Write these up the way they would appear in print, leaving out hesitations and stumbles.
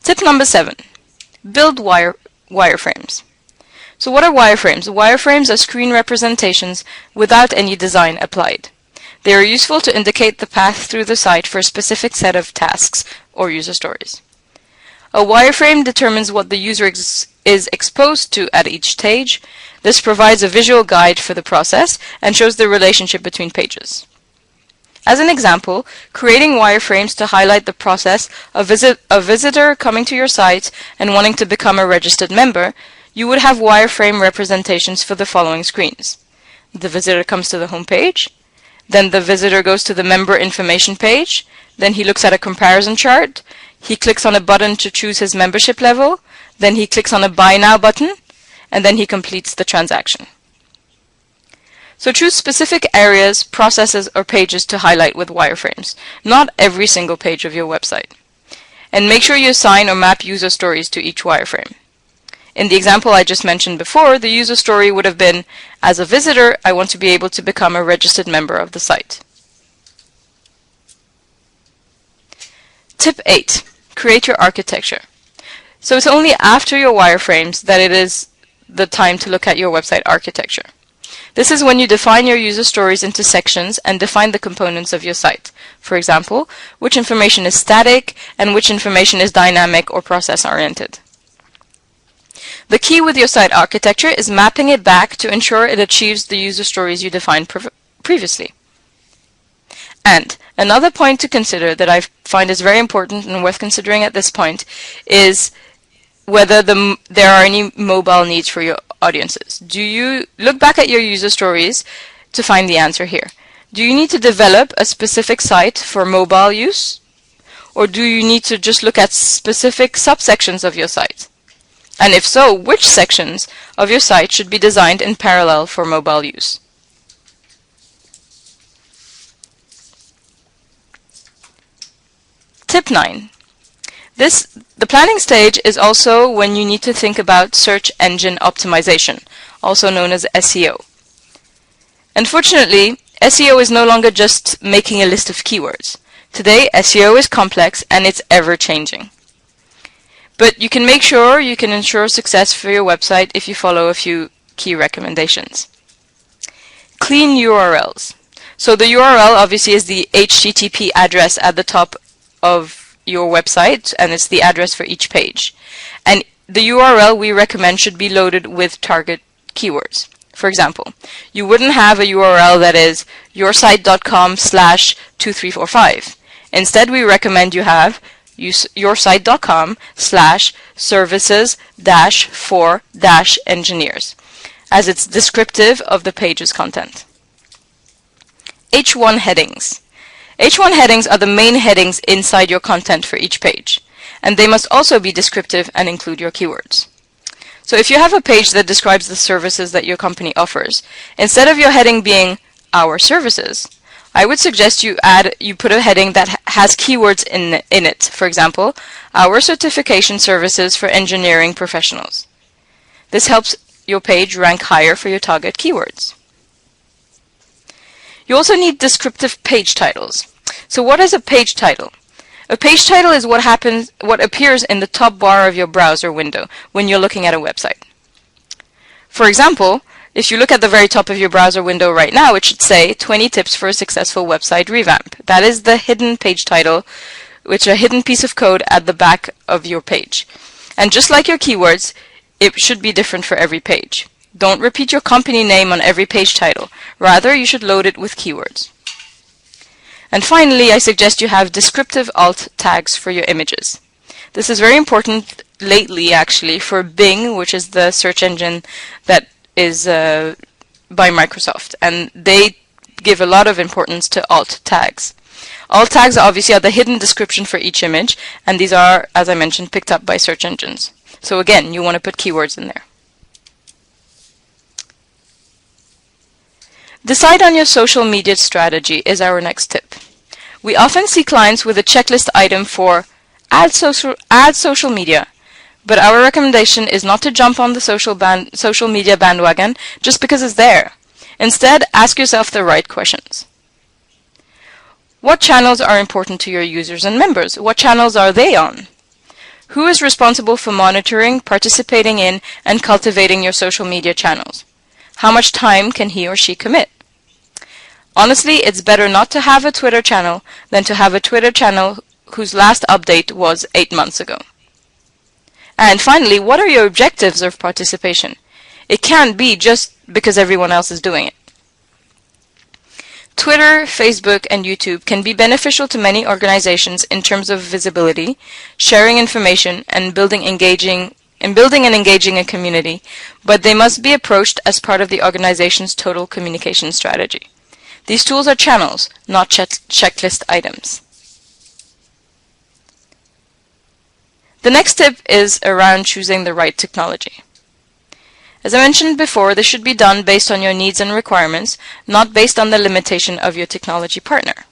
Tip number 7. Build wireframes. So what are wireframes? Wireframes are screen representations without any design applied. They are useful to indicate the path through the site for a specific set of tasks or user stories. A wireframe determines what the user is exposed to at each stage. This provides a visual guide for the process and shows the relationship between pages. As an example, creating wireframes to highlight the process of a visitor coming to your site and wanting to become a registered member, you would have wireframe representations for the following screens. The visitor comes to the home page, then the visitor goes to the member information page, then he looks at a comparison chart, he clicks on a button to choose his membership level, then he clicks on a Buy Now button, and then he completes the transaction. So choose specific areas, processes, or pages to highlight with wireframes, not every single page of your website. And make sure you assign or map user stories to each wireframe. In the example I just mentioned before, the user story would have been, as a visitor, I want to be able to become a registered member of the site. Tip 8. Create your architecture. So it's only after your wireframes that it is the time to look at your website architecture. This is when you define your user stories into sections and define the components of your site. For example, which information is static and which information is dynamic or process-oriented. The key with your site architecture is mapping it back to ensure it achieves the user stories you defined previously. And another point to consider that I find is very important and worth considering at this point is whether there are any mobile needs for your audiences. Do you look back at your user stories to find the answer here? Do you need to develop a specific site for mobile use? Or do you need to just look at specific subsections of your site? And if so, which sections of your site should be designed in parallel for mobile use? Tip 9. The planning stage is also when you need to think about search engine optimization, also known as SEO. Unfortunately, SEO is no longer just making a list of keywords. Today, SEO is complex and it's ever-changing. But you can make sure you can ensure success for your website if you follow a few key recommendations. Clean URLs. So the URL obviously is the HTTP address at the top of your website, and it's the address for each page. And the URL we recommend should be loaded with target keywords. For example, you wouldn't have a URL that is yoursite.com/2345. Instead, we recommend you have yoursite.com/services-for-engineers, as it's descriptive of the page's content. H1 headings. H1 headings are the main headings inside your content for each page, and they must also be descriptive and include your keywords. So if you have a page that describes the services that your company offers, instead of your heading being Our Services, I would suggest you put a heading that has keywords in it. For example, Our Certification Services for Engineering Professionals. This helps your page rank higher for your target keywords. You also need descriptive page titles. So what is a page title? A page title is what appears in the top bar of your browser window when you're looking at a website. For example, if you look at the very top of your browser window right now, it should say 20 tips for a successful website revamp. That is the hidden page title, which is a hidden piece of code at the back of your page. And just like your keywords, it should be different for every page. Don't repeat your company name on every page title. Rather, you should load it with keywords. And finally, I suggest you have descriptive alt tags for your images. This is very important lately, actually, for Bing, which is the search engine that is by Microsoft, and they give a lot of importance to alt tags. Alt tags obviously are the hidden description for each image, and these are, as I mentioned, picked up by search engines. So again, you want to put keywords in there. Decide on your social media strategy is our next tip. We often see clients with a checklist item for add social media, but our recommendation is not to jump on the social media bandwagon just because it's there. Instead, ask yourself the right questions. What channels are important to your users and members? What channels are they on? Who is responsible for monitoring, participating in, and cultivating your social media channels? How much time can he or she commit? Honestly, it's better not to have a Twitter channel than to have a Twitter channel whose last update was 8 months ago. And finally, what are your objectives of participation? It can't be just because everyone else is doing it. Twitter, Facebook, and YouTube can be beneficial to many organizations in terms of visibility, sharing information, and building and engaging a community, but they must be approached as part of the organization's total communication strategy. These tools are channels, not checklist items. The next tip is around choosing the right technology. As I mentioned before, this should be done based on your needs and requirements, not based on the limitation of your technology partner.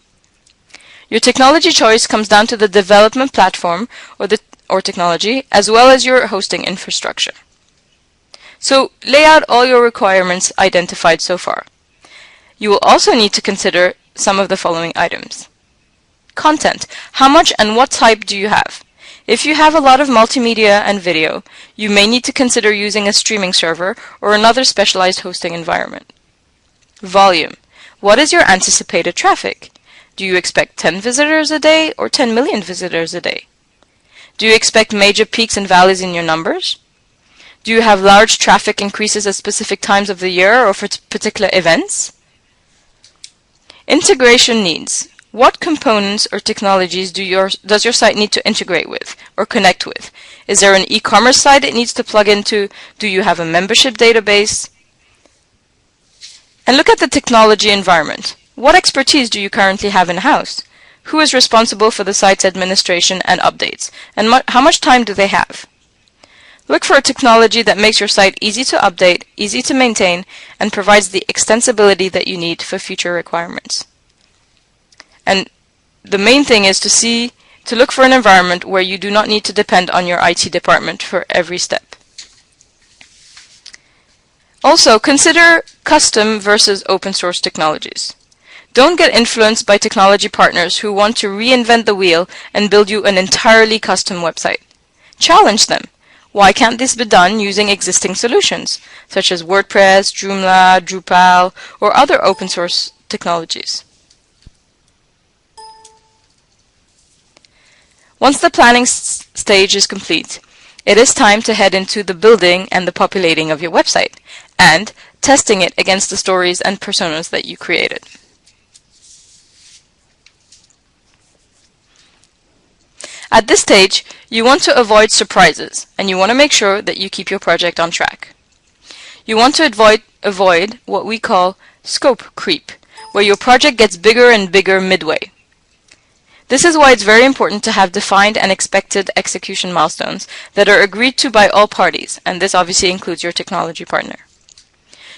Your technology choice comes down to the development platform or technology, as well as your hosting infrastructure. So lay out all your requirements identified so far. You will also need to consider some of the following items. Content. How much and what type do you have? If you have a lot of multimedia and video, you may need to consider using a streaming server or another specialized hosting environment. Volume. What is your anticipated traffic? Do you expect 10 visitors a day or 10 million visitors a day? Do you expect major peaks and valleys in your numbers? Do you have large traffic increases at specific times of the year or for particular events? Integration needs. What components or technologies does your site need to integrate with or connect with? Is there an e-commerce site it needs to plug into? Do you have a membership database? And look at the technology environment. What expertise do you currently have in-house? Who is responsible for the site's administration and updates? And how much time do they have? Look for a technology that makes your site easy to update, easy to maintain, and provides the extensibility that you need for future requirements. And the main thing is to look for an environment where you do not need to depend on your IT department for every step. Also, consider custom versus open source technologies. Don't get influenced by technology partners who want to reinvent the wheel and build you an entirely custom website. Challenge them. Why can't this be done using existing solutions, such as WordPress, Joomla, Drupal, or other open source technologies? Once the planning stage is complete, it is time to head into the building and the populating of your website, and testing it against the stories and personas that you created. At this stage, you want to avoid surprises, and you want to make sure that you keep your project on track. You want to avoid what we call scope creep, where your project gets bigger and bigger midway. This is why it's very important to have defined and expected execution milestones that are agreed to by all parties, and this obviously includes your technology partner.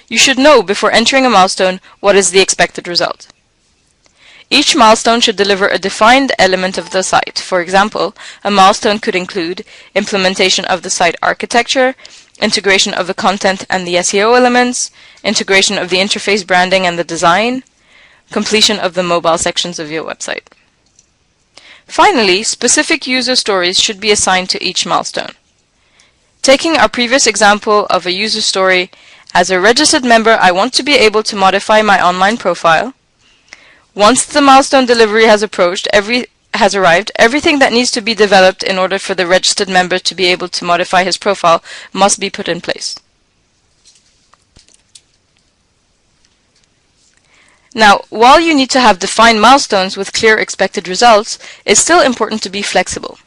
You should know before entering a milestone what is the expected result. Each milestone should deliver a defined element of the site. For example, a milestone could include implementation of the site architecture, integration of the content and the SEO elements, integration of the interface branding and the design, completion of the mobile sections of your website. Finally, specific user stories should be assigned to each milestone. Taking our previous example of a user story, as a registered member, I want to be able to modify my online profile. Once the milestone delivery has arrived, everything that needs to be developed in order for the registered member to be able to modify his profile must be put in place. Now, while you need to have defined milestones with clear expected results, it's still important to be flexible.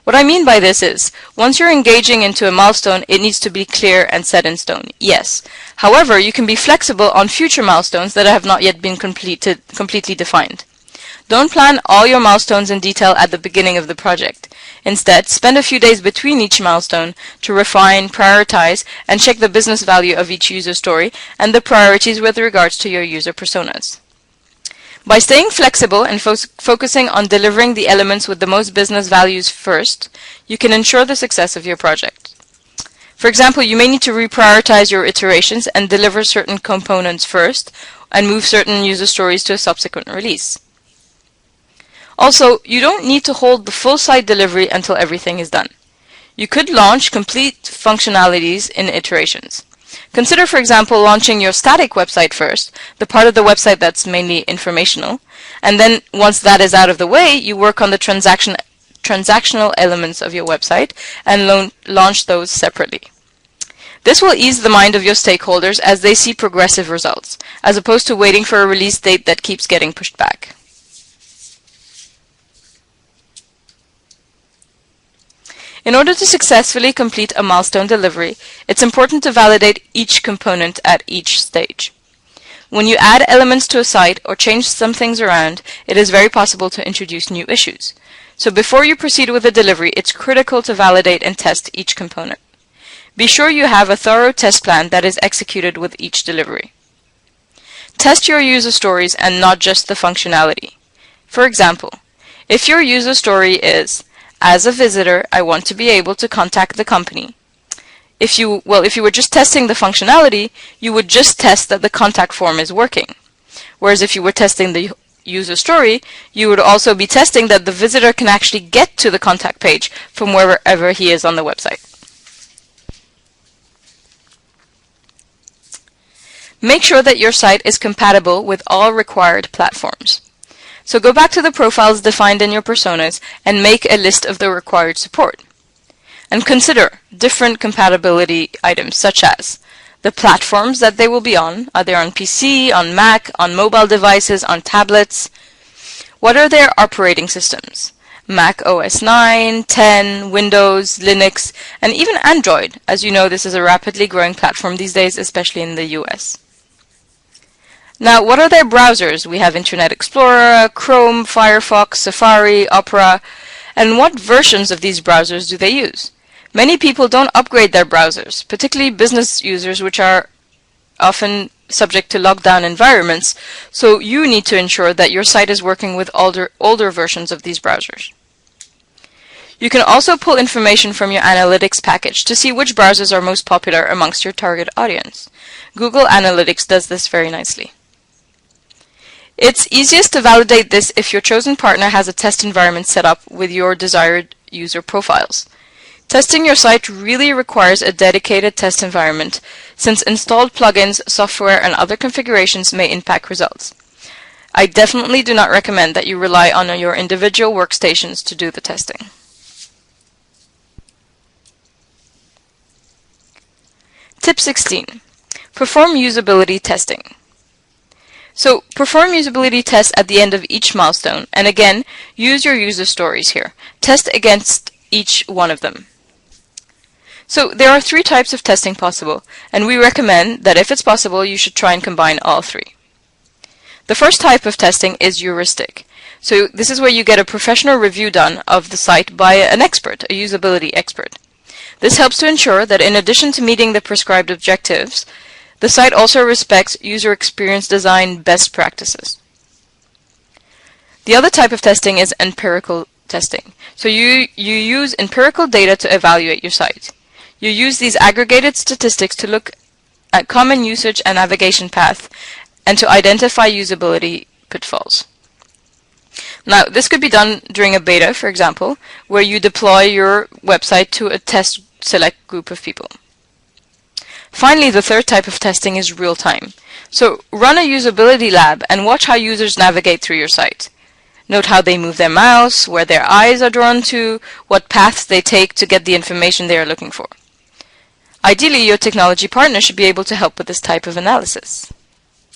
What I mean by this is, once you're engaging into a milestone, it needs to be clear and set in stone, yes. However, you can be flexible on future milestones that have not yet been completely defined. Don't plan all your milestones in detail at the beginning of the project. Instead, spend a few days between each milestone to refine, prioritize, and check the business value of each user story and the priorities with regards to your user personas. By staying flexible and focusing on delivering the elements with the most business values first, you can ensure the success of your project. For example, you may need to reprioritize your iterations and deliver certain components first and move certain user stories to a subsequent release. Also, you don't need to hold the full site delivery until everything is done. You could launch complete functionalities in iterations. Consider, for example, launching your static website first, the part of the website that's mainly informational, and then once that is out of the way, you work on the transactional elements of your website and launch those separately. This will ease the mind of your stakeholders as they see progressive results, as opposed to waiting for a release date that keeps getting pushed back. In order to successfully complete a milestone delivery, it's important to validate each component at each stage. When you add elements to a site or change some things around, it is very possible to introduce new issues. So before you proceed with a delivery, it's critical to validate and test each component. Be sure you have a thorough test plan that is executed with each delivery. Test your user stories and not just the functionality. For example, if your user story is, "As a visitor, I want to be able to contact the company." If you were just testing the functionality, you would just test that the contact form is working. Whereas if you were testing the user story, you would also be testing that the visitor can actually get to the contact page from wherever he is on the website. Make sure that your site is compatible with all required platforms. So go back to the profiles defined in your personas and make a list of the required support. And consider different compatibility items such as the platforms that they will be on. Are they on PC, on Mac, on mobile devices, on tablets? What are their operating systems? Mac OS 9, 10, Windows, Linux, and even Android. As you know, this is a rapidly growing platform these days, especially in the US. Now, what are their browsers? We have Internet Explorer, Chrome, Firefox, Safari, Opera, and what versions of these browsers do they use? Many people don't upgrade their browsers, particularly business users, which are often subject to lockdown environments, so you need to ensure that your site is working with older versions of these browsers. You can also pull information from your analytics package to see which browsers are most popular amongst your target audience. Google Analytics does this very nicely. It's easiest to validate this if your chosen partner has a test environment set up with your desired user profiles. Testing your site really requires a dedicated test environment, since installed plugins, software, and other configurations may impact results. I definitely do not recommend that you rely on your individual workstations to do the testing. Tip 16. Perform usability testing. So, perform usability tests at the end of each milestone, and again, use your user stories here. Test against each one of them. So, there are 3 types of testing possible, and we recommend that if it's possible, you should try and combine all 3. The first type of testing is heuristic. So, this is where you get a professional review done of the site by an expert, a usability expert. This helps to ensure that in addition to meeting the prescribed objectives, the site also respects user experience design best practices. The other type of testing is empirical testing. So you use empirical data to evaluate your site. You use these aggregated statistics to look at common usage and navigation path and to identify usability pitfalls. Now, this could be done during a beta, for example, where you deploy your website to a test select group of people. Finally, the third type of testing is real-time. So run a usability lab and watch how users navigate through your site. Note how they move their mouse, where their eyes are drawn to, what paths they take to get the information they are looking for. Ideally, your technology partner should be able to help with this type of analysis.